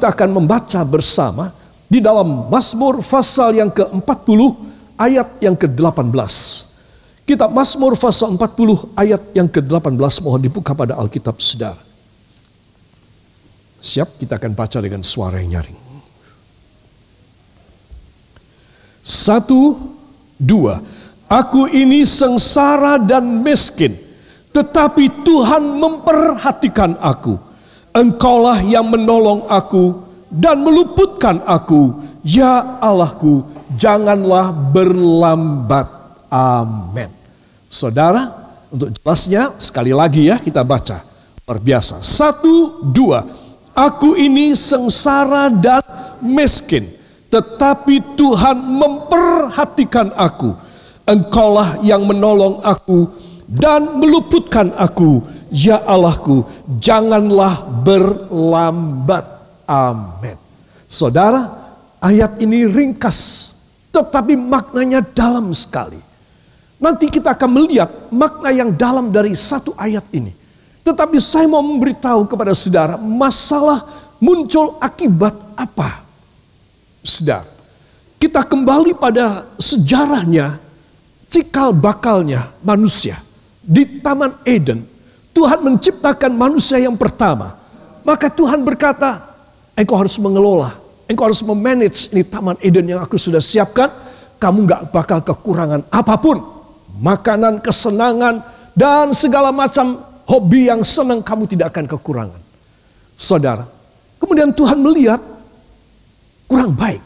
kita akan membaca bersama di dalam Mazmur pasal yang ke-40 ayat yang ke-18. Kitab Mazmur pasal 40 ayat yang ke-18, mohon dibuka pada Alkitab saudara. Siap, kita akan baca dengan suara yang nyaring. 1, 2. Aku ini sengsara dan miskin, tetapi Tuhan memperhatikan aku. Engkaulah yang menolong aku dan meluputkan aku. Ya Allahku, janganlah berlambat. Amin. Saudara, untuk jelasnya sekali lagi ya kita baca. Luar biasa. 1, 2. Aku ini sengsara dan miskin, tetapi Tuhan memperhatikan aku. Engkaulah yang menolong aku dan meluputkan aku. Ya Allahku, janganlah berlambat. Amin. Saudara, ayat ini ringkas, tetapi maknanya dalam sekali. Nanti kita akan melihat makna yang dalam dari satu ayat ini. Tetapi saya mau memberitahu kepada saudara, masalah muncul akibat apa? Saudara, kita kembali pada sejarahnya, cikal bakalnya manusia. Di Taman Eden, Tuhan menciptakan manusia yang pertama. Maka Tuhan berkata, engkau harus mengelola, engkau harus memanage ini Taman Eden yang aku sudah siapkan. Kamu gak bakal kekurangan apapun. Makanan, kesenangan, dan segala macam hobi yang senang kamu tidak akan kekurangan. Saudara, kemudian Tuhan melihat kurang baik.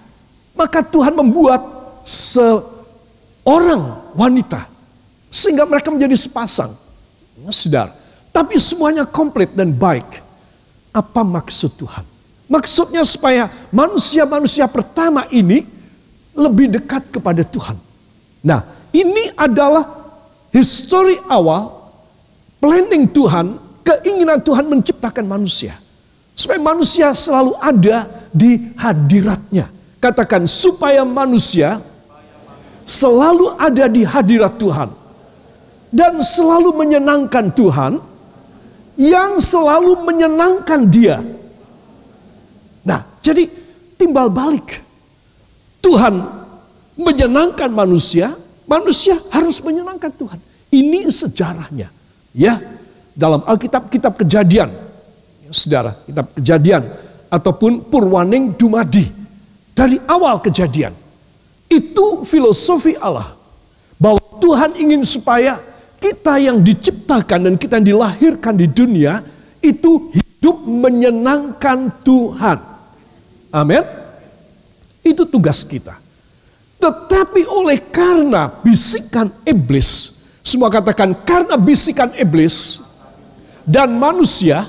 Maka Tuhan membuat seorang wanita sehingga mereka menjadi sepasang. Saudara, tapi semuanya komplit dan baik. Apa maksud Tuhan? Maksudnya supaya manusia-manusia pertama ini lebih dekat kepada Tuhan. Nah, ini adalah histori awal planning Tuhan, keinginan Tuhan menciptakan manusia. Supaya manusia selalu ada di hadiratnya. Katakan, supaya manusia selalu ada di hadirat Tuhan. Dan selalu menyenangkan Tuhan, yang selalu menyenangkan dia. Nah, jadi timbal balik. Tuhan menyenangkan manusia, manusia harus menyenangkan Tuhan. Ini sejarahnya. Ya, dalam Alkitab, kitab Kejadian, ya, saudara, kitab Kejadian ataupun Purwaning Dumadi, dari awal Kejadian, itu filosofi Allah bahwa Tuhan ingin supaya kita yang diciptakan dan kita yang dilahirkan di dunia itu hidup menyenangkan Tuhan. Amin. Itu tugas kita. Tetapi oleh karena bisikan iblis, semua katakan, karena bisikan iblis dan manusia,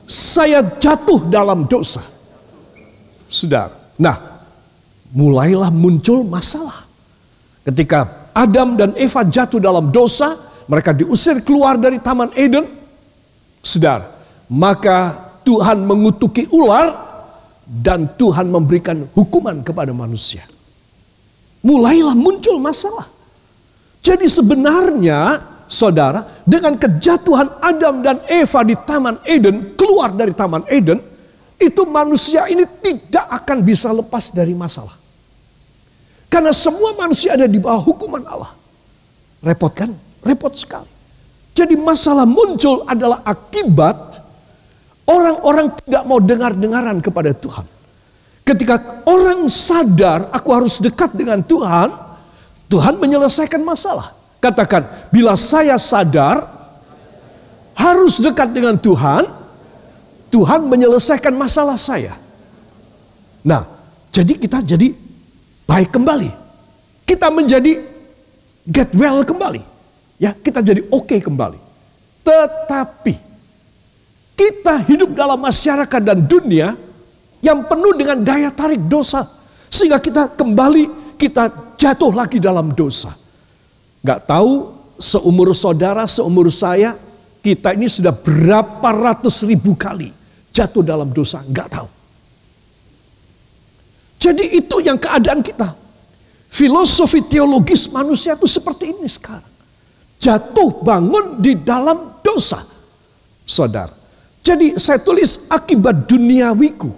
saya jatuh dalam dosa. Saudara, nah mulailah muncul masalah. Ketika Adam dan Eva jatuh dalam dosa, mereka diusir keluar dari Taman Eden. Saudara, maka Tuhan mengutuki ular dan Tuhan memberikan hukuman kepada manusia. Mulailah muncul masalah. Jadi sebenarnya saudara, dengan kejatuhan Adam dan Eva di Taman Eden, keluar dari Taman Eden, itu manusia ini tidak akan bisa lepas dari masalah. Karena semua manusia ada di bawah hukuman Allah. Repot kan? Repot sekali. Jadi masalah muncul adalah akibat orang-orang tidak mau dengar-dengaran kepada Tuhan. Ketika orang sadar, aku harus dekat dengan Tuhan, Tuhan menyelesaikan masalah. Katakan, bila saya sadar harus dekat dengan Tuhan, Tuhan menyelesaikan masalah saya. Nah, jadi kita jadi baik kembali. Kita menjadi get well kembali. Ya, kita jadi oke kembali. Tetapi kita hidup dalam masyarakat dan dunia yang penuh dengan daya tarik dosa. Sehingga kita kembali, kita jatuh lagi dalam dosa. Gak tahu seumur saudara, seumur saya, kita ini sudah berapa ratus ribu kali jatuh dalam dosa. Gak tahu. Jadi itu yang keadaan kita. Filosofi teologis manusia itu seperti ini sekarang. Jatuh bangun di dalam dosa. Saudara. Jadi saya tulis akibat duniawiku.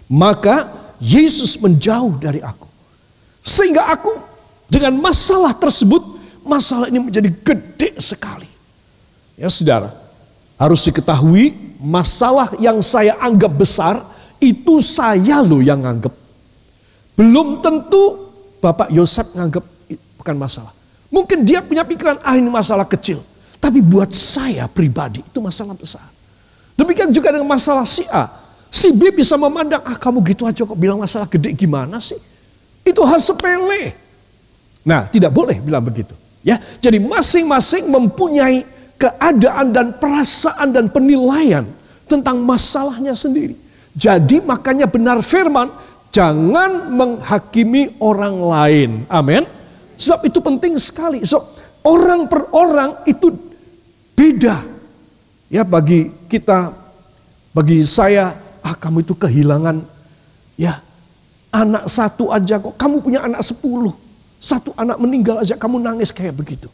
Maka Yesus menjauh dari aku. Sehingga aku dengan masalah tersebut, masalah ini menjadi gede sekali. Ya saudara, harus diketahui masalah yang saya anggap besar, itu saya loh yang anggap. Belum tentu Bapak Yosef nganggap bukan masalah. Mungkin dia punya pikiran, ini masalah kecil. Tapi buat saya pribadi itu masalah besar. Demikian juga dengan masalah si A. Si B bisa memandang, kamu gitu aja kok bilang masalah gede, gimana sih? Itu hal sepele. Nah, tidak boleh bilang begitu. Ya, jadi masing-masing mempunyai keadaan dan perasaan dan penilaian tentang masalahnya sendiri. Jadi makanya benar firman, jangan menghakimi orang lain. Amin. Sebab itu penting sekali. So, orang per orang itu beda. Ya, bagi kita, bagi saya, kamu itu kehilangan ya anak satu aja kok. Kamu punya anak 10. Satu anak meninggal aja kamu nangis kayak begitu.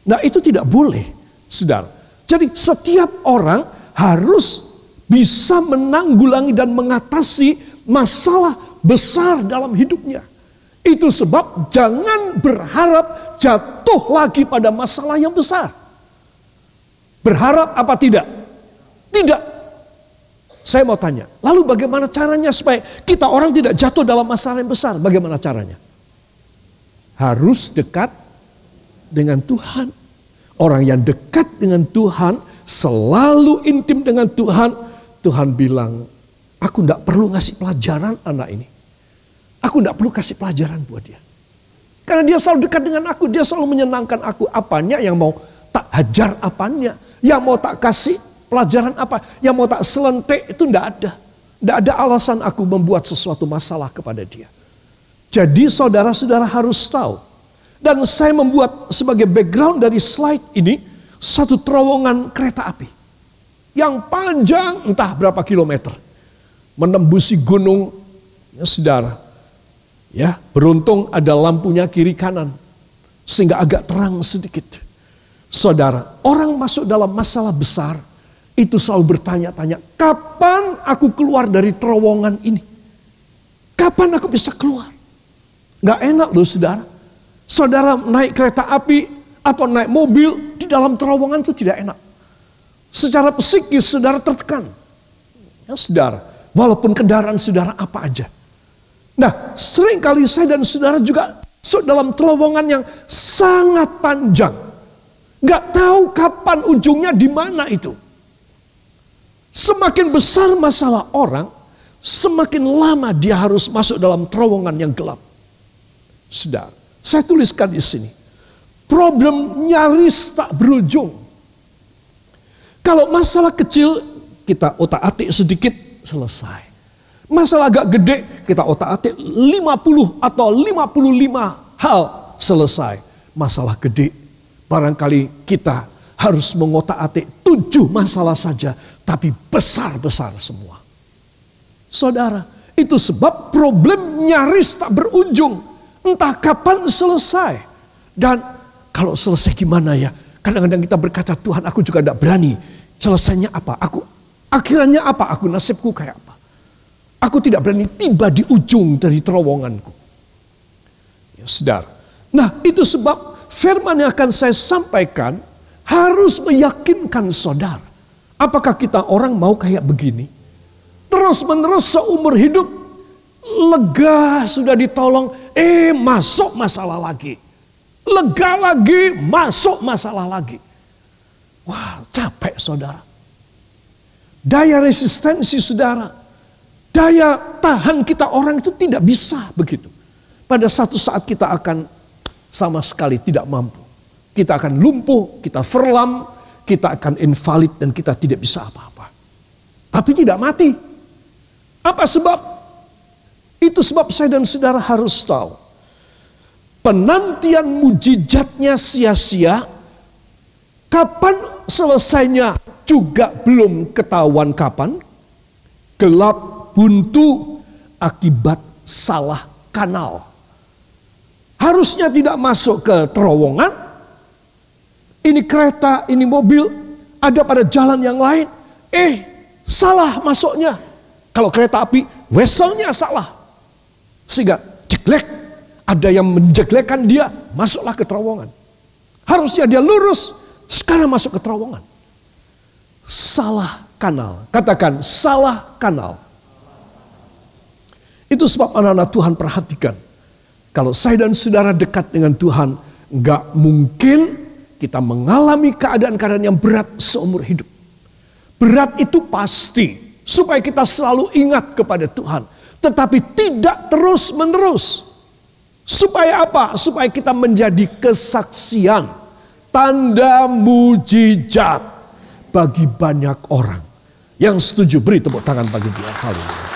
Nah, itu tidak boleh, saudara. Jadi setiap orang harus bisa menanggulangi dan mengatasi masalah besar dalam hidupnya. Itu sebab jangan berharap jatuh lagi pada masalah yang besar. Berharap apa tidak? Tidak. Saya mau tanya, lalu bagaimana caranya supaya kita orang tidak jatuh dalam masalah yang besar? Bagaimana caranya? Harus dekat dengan Tuhan. Orang yang dekat dengan Tuhan, selalu intim dengan Tuhan. Tuhan bilang, aku tidak perlu ngasih pelajaran anak ini. Aku tidak perlu kasih pelajaran buat dia. Karena dia selalu dekat dengan aku, dia selalu menyenangkan aku. Apanya yang mau tak hajar apanya, yang mau tak kasih pelajaran apa, yang mau tak selentik, itu tidak ada. Tidak ada alasan aku membuat sesuatu masalah kepada dia. Jadi saudara-saudara harus tahu. Dan saya membuat sebagai background dari slide ini, satu terowongan kereta api. Yang panjang entah berapa kilometer. Menembusi gunung, ya saudara. Ya, beruntung ada lampunya kiri kanan. Sehingga agak terang sedikit. Saudara, orang masuk dalam masalah besar, itu selalu bertanya-tanya, kapan aku keluar dari terowongan ini? Kapan aku bisa keluar? Gak enak loh saudara. Saudara naik kereta api atau naik mobil di dalam terowongan itu tidak enak. Secara psikis saudara tertekan. Ya saudara, walaupun kendaraan saudara apa aja. Nah, seringkali saya dan saudara juga masuk dalam terowongan yang sangat panjang. Gak tahu kapan ujungnya di mana itu. Semakin besar masalah orang, semakin lama dia harus masuk dalam terowongan yang gelap. Saudara, saya tuliskan di sini. Problem nyaris tak berujung. Kalau masalah kecil, kita otak-atik sedikit, selesai. Masalah agak gede, kita otak-atik 50 atau 55 hal, selesai. Masalah gede, barangkali kita harus mengotak-atik 7 masalah saja, tapi besar-besar semua. Saudara, itu sebab problem nyaris tak berujung. Entah kapan selesai. Dan kalau selesai gimana ya? Kadang-kadang kita berkata, Tuhan aku juga tidak berani. Selesainya apa? Akhirnya apa? Aku nasibku kayak apa? Aku tidak berani tiba di ujung dari terowonganku. Ya saudara. Nah itu sebab firman yang akan saya sampaikan harus meyakinkan saudara. Apakah kita orang mau kayak begini? Terus menerus seumur hidup. Lega sudah ditolong. Masuk masalah lagi. Lega lagi, masuk masalah lagi. Wah, capek saudara. Daya resistensi saudara, daya tahan kita orang itu tidak bisa begitu. Pada satu saat kita akan sama sekali tidak mampu. Kita akan lumpuh, kita verlam, kita akan invalid dan kita tidak bisa apa-apa. Tapi tidak mati. Apa sebab? Itu sebab saya dan saudara harus tahu. Penantian mujizatnya sia-sia. Kapan selesainya juga belum ketahuan kapan. Gelap buntu akibat salah kanal. Harusnya tidak masuk ke terowongan. Ini kereta, ini mobil ada pada jalan yang lain. Salah masuknya. Kalau kereta api Weselnya salah. Sehingga jeglek, ada yang menjeglekkan dia, masuklah ke terowongan. Harusnya dia lurus, sekarang masuk ke terowongan. Salah kanal. Katakan, salah kanal. Itu sebab anak-anak Tuhan perhatikan. Kalau saya dan saudara dekat dengan Tuhan, nggak mungkin kita mengalami keadaan-keadaan yang berat seumur hidup. Berat itu pasti, supaya kita selalu ingat kepada Tuhan. Tetapi tidak terus-menerus. Supaya apa? Supaya kita menjadi kesaksian, tanda mujizat bagi banyak orang. Yang setuju beri tepuk tangan bagi dia. Haleluya.